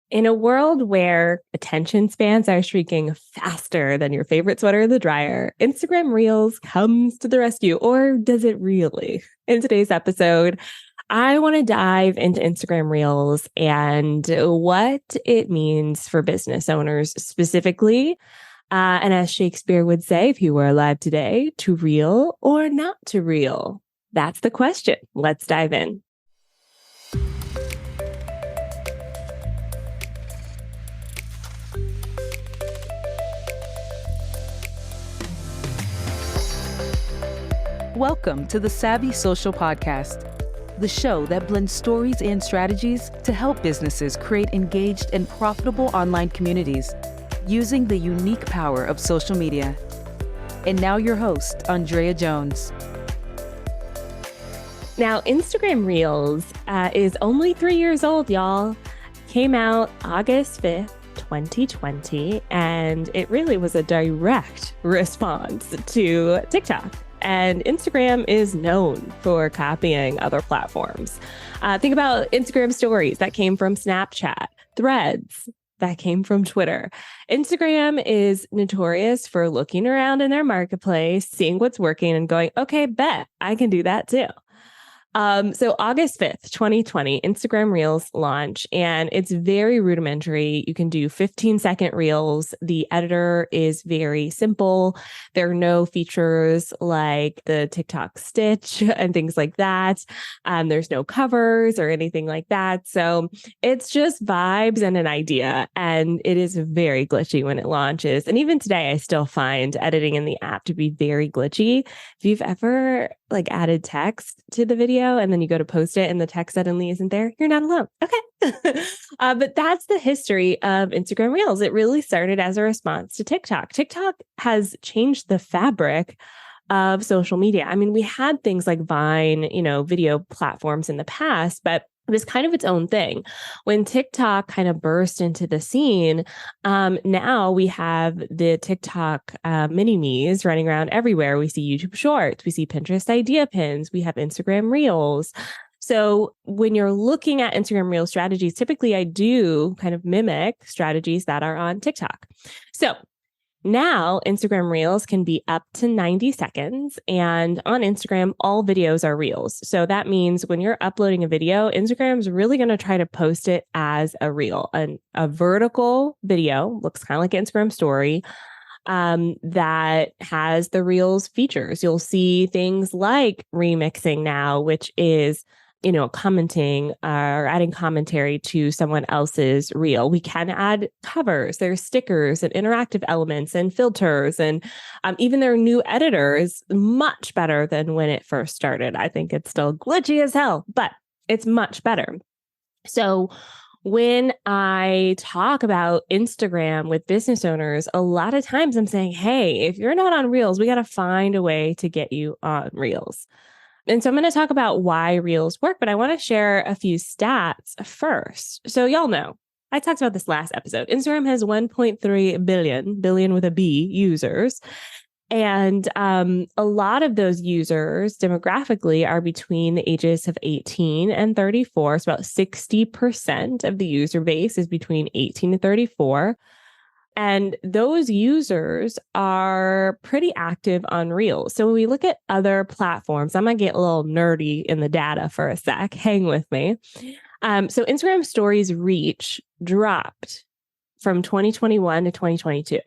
In a world where attention spans are shrinking faster than your favorite sweater in the dryer, Instagram Reels comes to the rescue, or does it really? In today's episode, I want to dive into Instagram Reels and what it means for business owners specifically. And as Shakespeare would say, if he were alive today, to reel or not to reel? That's the question. Let's dive in. Welcome to the Savvy Social Podcast, the show that blends stories and strategies to help businesses create engaged and profitable online communities using the unique power of social media. And now your host, OnlineDrea Jones. Now, Instagram Reels is only 3 years old, y'all. Came out August 5th, 2020, and it really was a direct response to TikTok. And Instagram is known for copying other platforms. Think about Instagram stories that came from Snapchat, Threads that came from Twitter. Instagram is notorious for looking around in their marketplace, seeing what's working and going, okay, bet I can do that too. So August 5th, 2020, Instagram Reels launch, and it's very rudimentary. You can do 15-second Reels. The editor is very simple. There are no features like the TikTok stitch and things like that. There's no covers or anything like that. So it's just vibes and an idea, and it is very glitchy when it launches. And even today, I still find editing in the app to be very glitchy. If you've ever added text to the video and then you go to post it and the text suddenly isn't there, you're not alone. Okay. But that's the history of Instagram Reels. It really started as a response to TikTok. TikTok has changed the fabric of social media. I mean, we had things like Vine, video platforms in the past, but it was kind of its own thing. When TikTok kind of burst into the scene, now we have the TikTok mini-me's running around everywhere. We see YouTube Shorts, we see Pinterest idea pins, we have Instagram Reels. So when you're looking at Instagram Reel strategies, typically I do kind of mimic strategies that are on TikTok. So now, Instagram Reels can be up to 90 seconds, and on Instagram, all videos are Reels. So that means when you're uploading a video, Instagram's really going to try to post it as a Reel. A vertical video looks kind of like Instagram story that has the Reels features. You'll see things like remixing now, which is commenting or adding commentary to someone else's reel. We can add covers, there's stickers and interactive elements and filters. And even their new editor is much better than when it first started. I think it's still glitchy as hell, but it's much better. So when I talk about Instagram with business owners, a lot of times I'm saying, hey, if you're not on Reels, we got to find a way to get you on Reels. And so I'm going to talk about why Reels work, but I want to share a few stats first. So y'all know, I talked about this last episode. Instagram has 1.3 billion with a B, users. And a lot of those users demographically are between the ages of 18 and 34. So about 60% of the user base is between 18 and 34. And those users are pretty active on Reels. So when we look at other platforms, I'm going to get a little nerdy in the data for a sec. Hang with me. So Instagram Stories reach dropped from 2021 to 2022.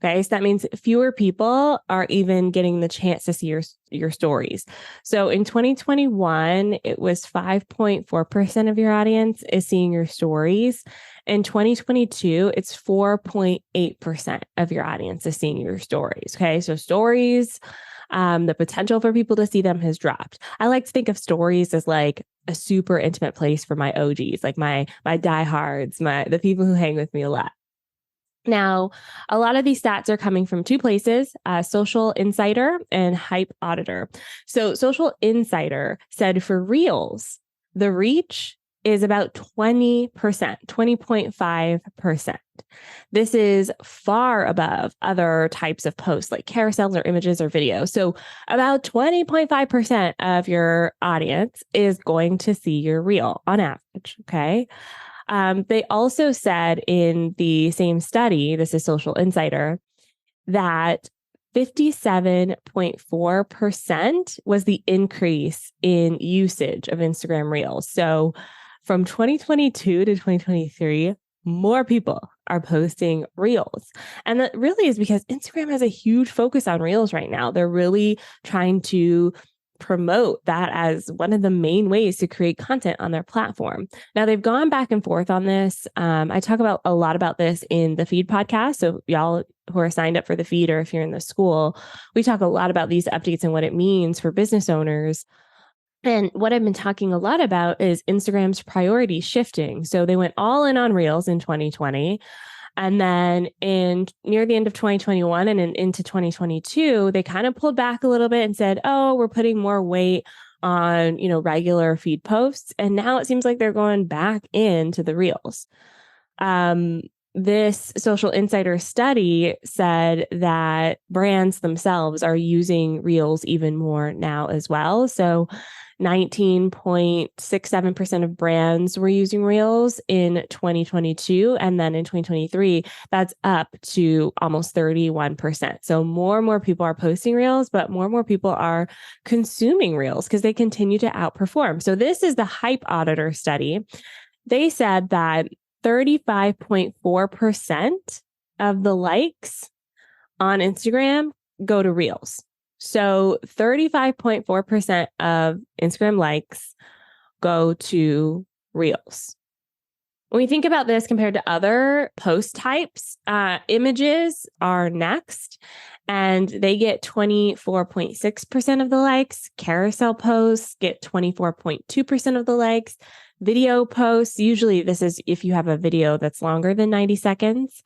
Okay, so that means fewer people are even getting the chance to see your stories. So in 2021, it was 5.4% of your audience is seeing your stories. In 2022, it's 4.8% of your audience is seeing your stories. Okay, so stories, the potential for people to see them has dropped. I like to think of stories as like a super intimate place for my OGs, like my diehards, the people who hang with me a lot. Now, a lot of these stats are coming from two places, Social Insider and Hype Auditor. So Social Insider said for Reels, the reach is about 20%, 20.5%. This is far above other types of posts like carousels or images or videos. So about 20.5% of your audience is going to see your reel on average, okay? They also said in the same study, this is Social Insider, that 57.4% was the increase in usage of Instagram Reels. So from 2022 to 2023, more people are posting Reels. And that really is because Instagram has a huge focus on Reels right now. They're really trying to promote that as one of the main ways to create content on their platform. Now they've gone back and forth on this. I talk about a lot about this in the Feed podcast. So y'all who are signed up for the Feed, or if you're in the school, we talk a lot about these updates and what it means for business owners. And what I've been talking a lot about is Instagram's priority shifting. So they went all in on Reels in 2020. And then in near the end of 2021 and into 2022, they kind of pulled back a little bit and said, oh, we're putting more weight on, regular feed posts. And now it seems like they're going back into the Reels. This Social Insider study said that brands themselves are using Reels even more now as well. So 19.67% of brands were using Reels in 2022. And then in 2023, that's up to almost 31%. So more and more people are posting Reels, but more and more people are consuming Reels because they continue to outperform. So this is the Hype Auditor study. They said that 35.4% of the likes on Instagram go to Reels. So 35.4% of Instagram likes go to Reels. When we think about this compared to other post types, images are next, and they get 24.6% of the likes. Carousel posts get 24.2% of the likes. Video posts, usually this is if you have a video that's longer than 90 seconds,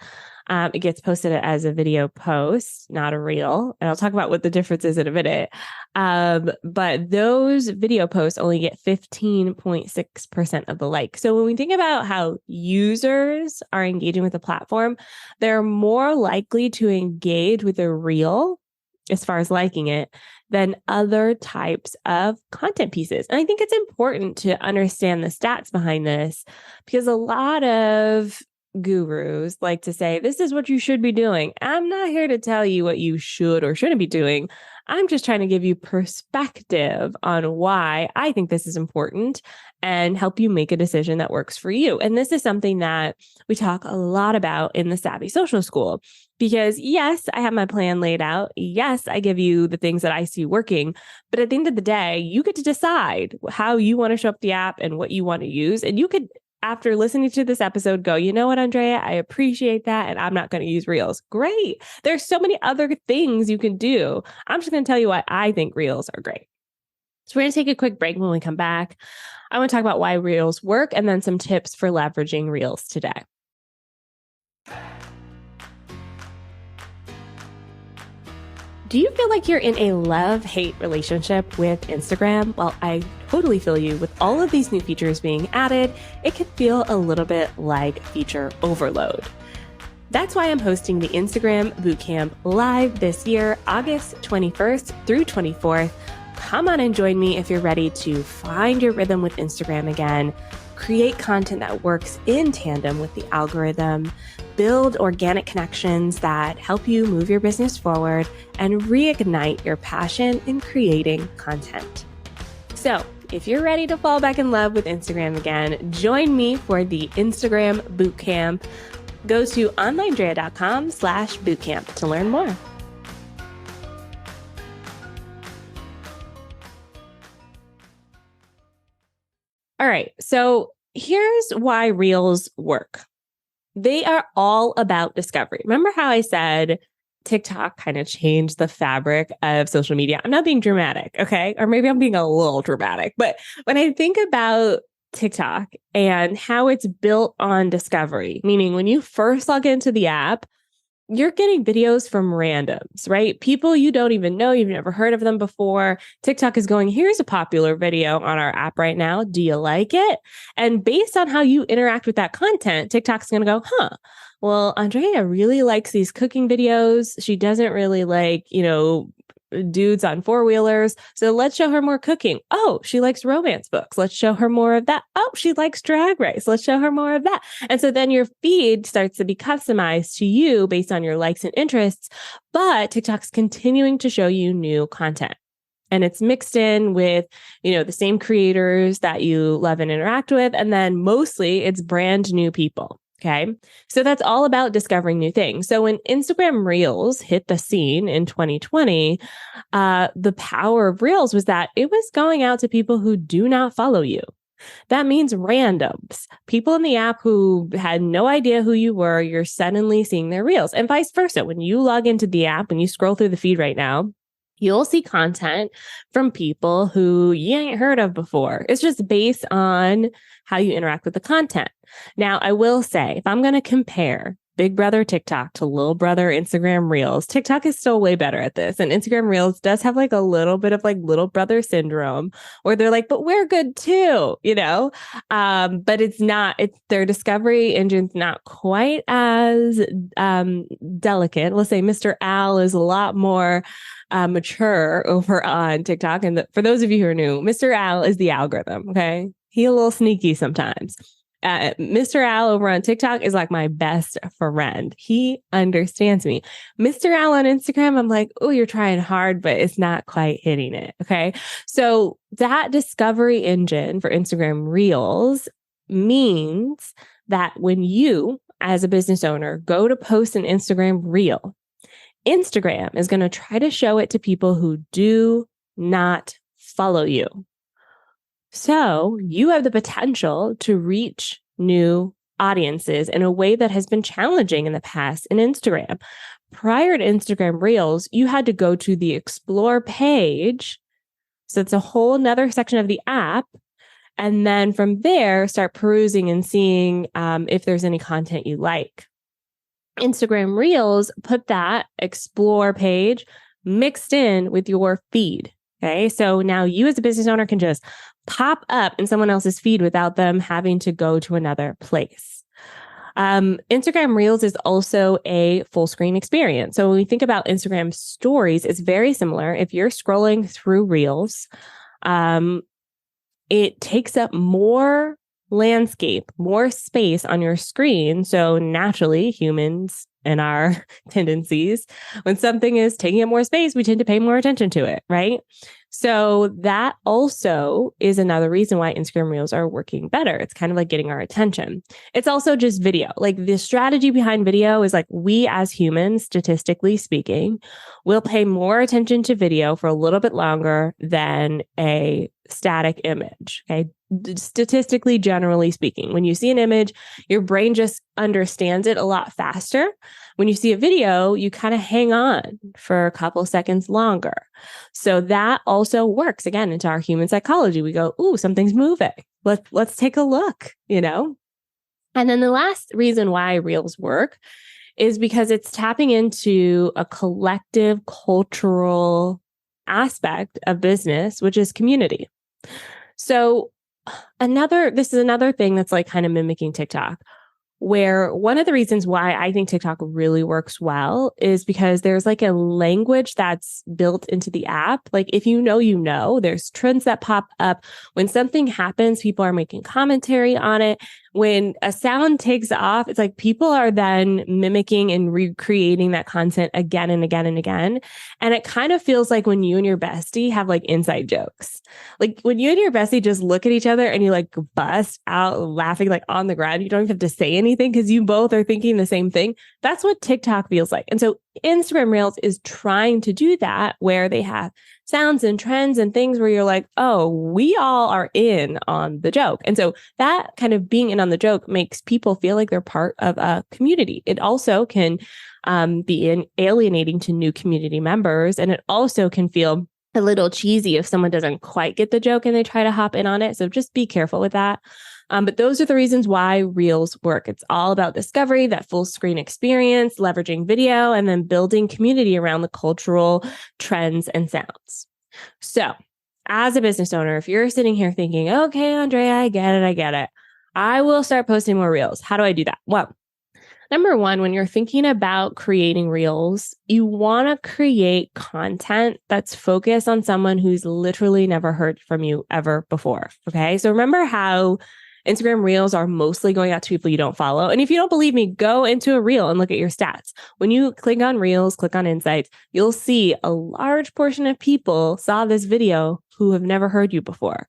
it gets posted as a video post, not a reel. And I'll talk about what the difference is in a minute. But those video posts only get 15.6% of the likes. So when we think about how users are engaging with the platform, they're more likely to engage with a reel as far as liking it than other types of content pieces. And I think it's important to understand the stats behind this because a lot of gurus like to say, this is what you should be doing. I'm not here to tell you what you should or shouldn't be doing. I'm just trying to give you perspective on why I think this is important and help you make a decision that works for you. And this is something that we talk a lot about in the Savvy Social School. Because yes, I have my plan laid out. Yes, I give you the things that I see working. But at the end of the day, you get to decide how you want to show up the app and what you want to use. And you could, after listening to this episode, go, you know what, Andrea, I appreciate that. And I'm not going to use Reels. Great. There's so many other things you can do. I'm just going to tell you why I think Reels are great. So we're going to take a quick break. When we come back, I want to talk about why Reels work and then some tips for leveraging Reels today. Do you feel like you're in a love-hate relationship with Instagram? Well, I totally feel you. With all of these new features being added, it can feel a little bit like feature overload. That's why I'm hosting the Instagram Bootcamp live this year, August 21st through 24th. Come on and join me if you're ready to find your rhythm with Instagram again, create content that works in tandem with the algorithm, build organic connections that help you move your business forward, and reignite your passion in creating content. So if you're ready to fall back in love with Instagram again, join me for the Instagram Bootcamp. Go to OnlineDrea.com/bootcamp to learn more. All right, so here's why Reels work. They are all about discovery. Remember how I said TikTok kind of changed the fabric of social media? I'm not being dramatic, okay? Or maybe I'm being a little dramatic. But when I think about TikTok and how it's built on discovery, meaning when you first log into the app, you're getting videos from randoms, right? People you don't even know, you've never heard of them before. TikTok is going, here's a popular video on our app right now. Do you like it? And based on how you interact with that content, TikTok's going to go, well, Andrea really likes these cooking videos. She doesn't really like, dudes on four-wheelers. So let's show her more cooking. Oh, she likes romance books. Let's show her more of that. Oh, she likes Drag Race. Let's show her more of that. And so then your feed starts to be customized to you based on your likes and interests. But TikTok's continuing to show you new content. And it's mixed in with, the same creators that you love and interact with. And then mostly it's brand new people. Okay. So that's all about discovering new things. So when Instagram Reels hit the scene in 2020, the power of Reels was that it was going out to people who do not follow you. That means randoms, people in the app who had no idea who you were, you're suddenly seeing their Reels, and vice versa. When you log into the app, when you scroll through the feed right now, you'll see content from people who you ain't heard of before. It's just based on how you interact with the content. Now, I will say, if I'm going to compare Big Brother TikTok to Little Brother Instagram Reels, TikTok is still way better at this. And Instagram Reels does have like a little bit of like little brother syndrome where they're like, but we're good too, but their discovery engine's not quite as delicate. Let's say Mr. Al is a lot more mature over on TikTok. And for those of you who are new, Mr. Al is the algorithm. Okay. He's a little sneaky sometimes. Mr. Al over on TikTok is like my best friend. He understands me. Mr. Al on Instagram, I'm like, oh, you're trying hard, but it's not quite hitting it. Okay. So that discovery engine for Instagram Reels means that when you, as a business owner, go to post an Instagram Reel, Instagram is going to try to show it to people who do not follow you. So you have the potential to reach new audiences in a way that has been challenging in the past in Instagram. Prior to Instagram Reels, you had to go to the Explore page. So it's a whole nother section of the app. And then from there, start perusing and seeing if there's any content you like. Instagram Reels put that Explore page mixed in with your feed. Okay. So now you as a business owner can just pop up in someone else's feed without them having to go to another place. Instagram Reels is also a full screen experience. So when we think about Instagram stories, it's very similar. If you're scrolling through Reels, it takes up more landscape, more space on your screen. So naturally, humans and our tendencies, when something is taking up more space, we tend to pay more attention to it, right? So that also is another reason why Instagram Reels are working better. It's kind of like getting our attention. It's also just video. Like the strategy behind video is like we as humans, statistically speaking, will pay more attention to video for a little bit longer than a static image. Okay. Statistically, generally speaking, when you see an image, your brain just understands it a lot faster. When you see a video, you kind of hang on for a couple seconds longer. So that also works again into our human psychology. We go, ooh, something's moving. Let's take a look, And then the last reason why Reels work is because it's tapping into a collective cultural aspect of business, which is community. So this is another thing that's like kind of mimicking TikTok, where one of the reasons why I think TikTok really works well is because there's like a language that's built into the app. Like if there's trends that pop up. When something happens, people are making commentary on it. When a sound takes off, it's like people are then mimicking and recreating that content again and again and again. And it kind of feels like when you and your bestie have like inside jokes. Like when you and your bestie just look at each other and you like bust out laughing like on the ground. You don't even have to say anything because you both are thinking the same thing. That's what TikTok feels like. And so Instagram Reels is trying to do that where they have sounds and trends and things where you're like, oh, we all are in on the joke. And so that kind of being in on the joke makes people feel like they're part of a community. It also can be alienating to new community members. And it also can feel a little cheesy if someone doesn't quite get the joke and they try to hop in on it. So just be careful with that. But those are the reasons why Reels work. It's all about discovery, that full screen experience, leveraging video, and then building community around the cultural trends and sounds. So as a business owner, if you're sitting here thinking, okay, Andrea, I get it. I will start posting more Reels. How do I do that? Well, Number one, when you're thinking about creating reels, you want to create content that's focused on someone who's literally never heard from you ever before. Okay. So remember how Instagram reels are mostly going out to people you don't follow. And if you don't believe me, go into a reel and look at your stats. When you click on reels, click on insights, you'll see a large portion of people saw this video who have never heard you before.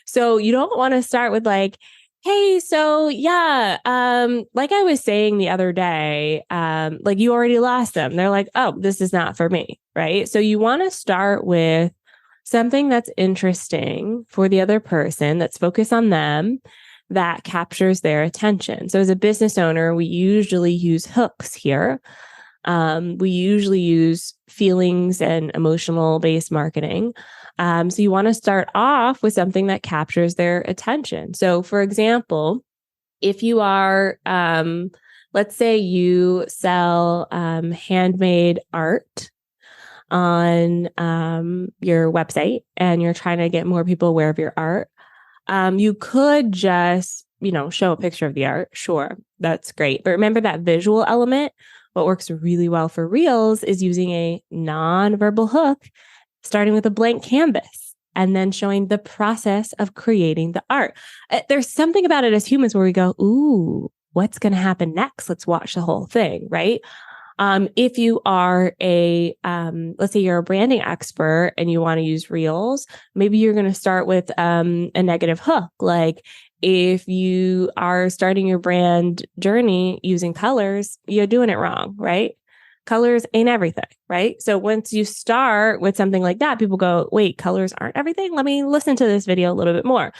So you don't want to start with like, hey, so yeah, like I was saying the other day, like you already lost them. They're like, oh, this is not for me, right? So you want to start with something that's interesting for the other person, that's focused on them, that captures their attention. So as a business owner, we usually use hooks here. We usually use feelings and emotional based marketing. So you want to start off with something that captures their attention. So, for example, if you are, let's say you sell handmade art on your website and you're trying to get more people aware of your art, you could just, show a picture of the art. Sure, that's great. But remember that visual element. What works really well for Reels is using a non-verbal hook, starting with a blank canvas and then showing the process of creating the art. There's something about it as humans where we go, ooh, what's going to happen next? Let's watch the whole thing, right? If you are let's say you're a branding expert and you want to use Reels, maybe you're going to start with a negative hook. Like if you are starting your brand journey using colors, you're doing it wrong, right? Colors ain't everything, right? So once you start with something like that, people go, wait, colors aren't everything? Let me listen to this video a little bit more.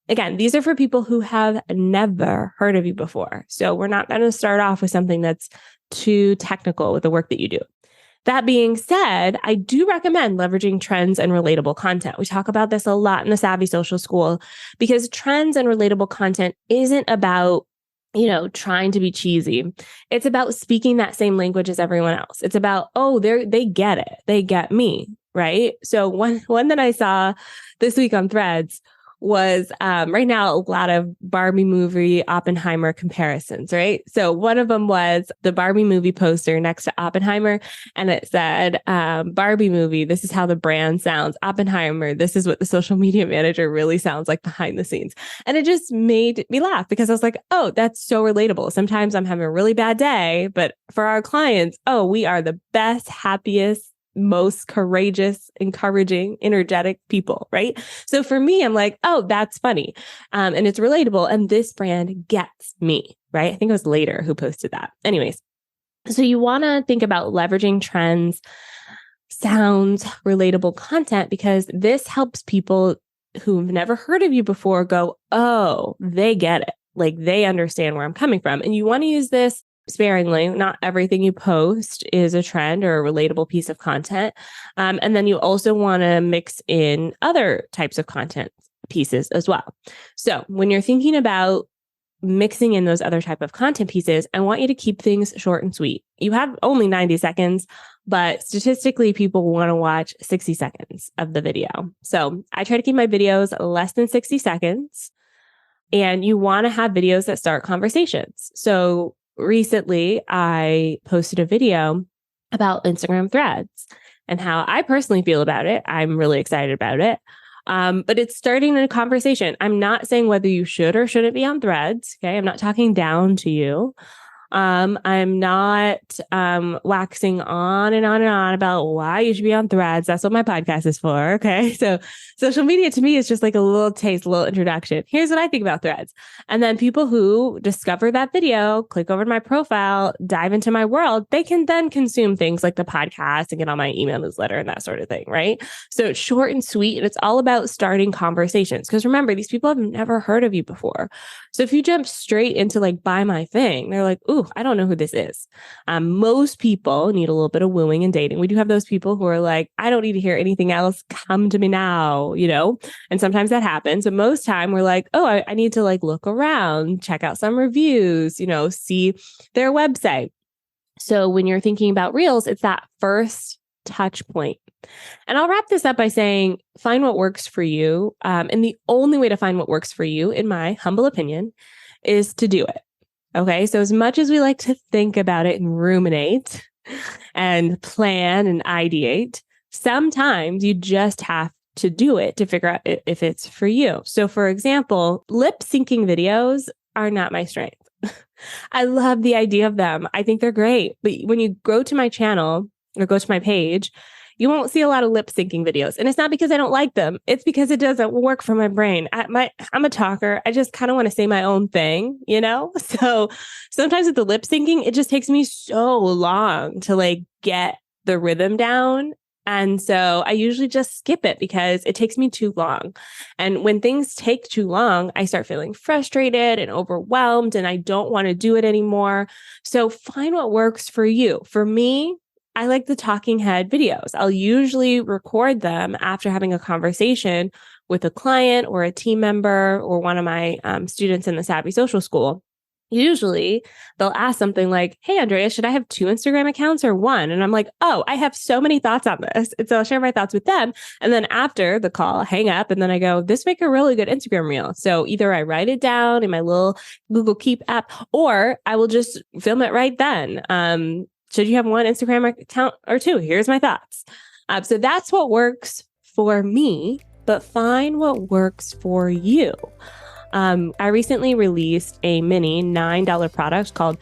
Again, these are for people who have never heard of you before. So we're not going to start off with something that's too technical with the work that you do. That being said, I do recommend leveraging trends and relatable content. We talk about this a lot in the Savvy Social School because trends and relatable content isn't about trying to be cheesy. It's about speaking that same language as everyone else. It's about, oh, they get it. They get me, right? So one that I saw this week on Threads was right now a lot of Barbie movie Oppenheimer comparisons, right? So one of them was the Barbie movie poster next to Oppenheimer, and it said, Barbie movie, this is how the brand sounds. Oppenheimer, this is what the social media manager really sounds like behind the scenes. And it just made me laugh because I was like, oh, that's so relatable. Sometimes I'm having a really bad day, but for our clients, oh, we are the best, happiest, most courageous, encouraging, energetic people, right? So for me, I'm like, oh, that's funny. And it's relatable. And this brand gets me, right? I think it was Later who posted that. Anyways, so you want to think about leveraging trends, sounds, relatable content, because this helps people who've never heard of you before go, oh, they get it. Like they understand where I'm coming from. And you want to use this sparingly. Not everything you post is a trend or a relatable piece of content. And then you also want to mix in other types of content pieces as well. So when you're thinking about mixing in those other type of content pieces, I want you to keep things short and sweet. You have only 90 seconds, but statistically, people want to watch 60 seconds of the video. So I try to keep my videos less than 60 seconds. And you want to have videos that start conversations. So recently, I posted a video about Instagram Threads and how I personally feel about it. I'm really excited about it. But it's starting a conversation. I'm not saying whether you should or shouldn't be on Threads. Okay. I'm not talking down to you. I'm not waxing on and on and on about why you should be on Threads. That's what my podcast is for. Okay. So social media to me is just like a little taste, a little introduction. Here's what I think about Threads. And then people who discover that video, click over to my profile, dive into my world, they can then consume things like the podcast and get on my email newsletter and that sort of thing. Right. So it's short and sweet. And it's all about starting conversations. Because remember, these people have never heard of you before. So if you jump straight into like, buy my thing, they're like, ooh, I don't know who this is. Most people need a little bit of wooing and dating. We do have those people who are like, I don't need to hear anything else. Come to me now, and sometimes that happens. But most time we're like, oh, I need to like look around, check out some reviews, see their website. So when you're thinking about Reels, it's that first touch point. And I'll wrap this up by saying, find what works for you. And the only way to find what works for you, in my humble opinion, is to do it. Okay. So as much as we like to think about it and ruminate and plan and ideate, sometimes you just have to do it to figure out if it's for you. So for example, lip syncing videos are not my strength. I love the idea of them. I think they're great. But when you go to my channel or go to my page, you won't see a lot of lip syncing videos. And it's not because I don't like them. It's because it doesn't work for my brain. I'm a talker. I just kind of want to say my own thing, you know? So sometimes with the lip syncing, it just takes me so long to like get the rhythm down. And so I usually just skip it because it takes me too long. And when things take too long, I start feeling frustrated and overwhelmed and I don't want to do it anymore. So find what works for you. For me, I like the talking head videos. I'll usually record them after having a conversation with a client or a team member or one of my students in the Savvy Social School. Usually they'll ask something like, "Hey, Andrea, should I have 2 Instagram accounts or one?" And I'm like, "Oh, I have so many thoughts on this." And so I'll share my thoughts with them. And then after the call, hang up. And then I go, "This make a really good Instagram reel." So either I write it down in my little Google Keep app, or I will just film it right then. Should you have 1 Instagram account or 2? Here's my thoughts. So that's what works for me, but find what works for you. I recently released a mini $9 product called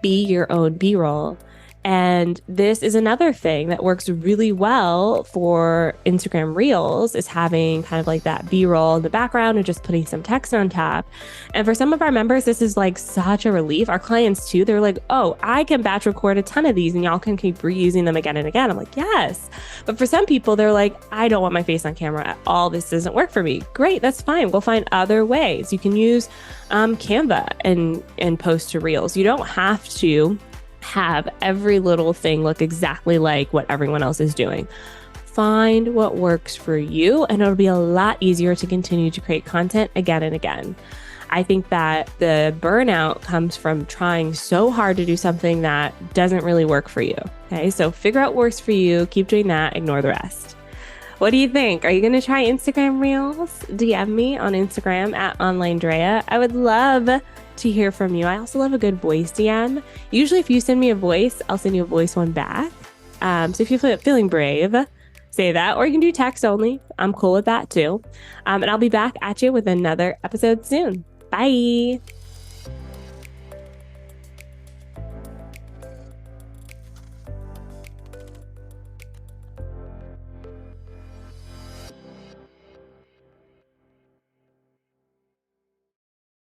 Be Your Own B-Roll. And this is another thing that works really well for Instagram Reels is having kind of like that B-roll in the background and just putting some text on top. And for some of our members, this is like such a relief. Our clients too, they're like, "Oh, I can batch record a ton of these and y'all can keep reusing them again and again." I'm like, yes. But for some people, they're like, "I don't want my face on camera at all. This doesn't work for me." Great, that's fine. We'll find other ways. You can use Canva and post to Reels. You don't have to have every little thing look exactly like what everyone else is doing. Find what works for you, and it'll be a lot easier to continue to create content again and again. I think that the burnout comes from trying so hard to do something that doesn't really work for you. Okay, so figure out what works for you, keep doing that, ignore the rest. What do you think? Are you going to try Instagram Reels? DM me on Instagram at OnlineDrea. I would love to hear from you. I also love a good voice DM. Usually if you send me a voice, I'll send you a voice one back. So if you're feeling brave, say that, or you can do text only. I'm cool with that too. And I'll be back at you with another episode soon. Bye.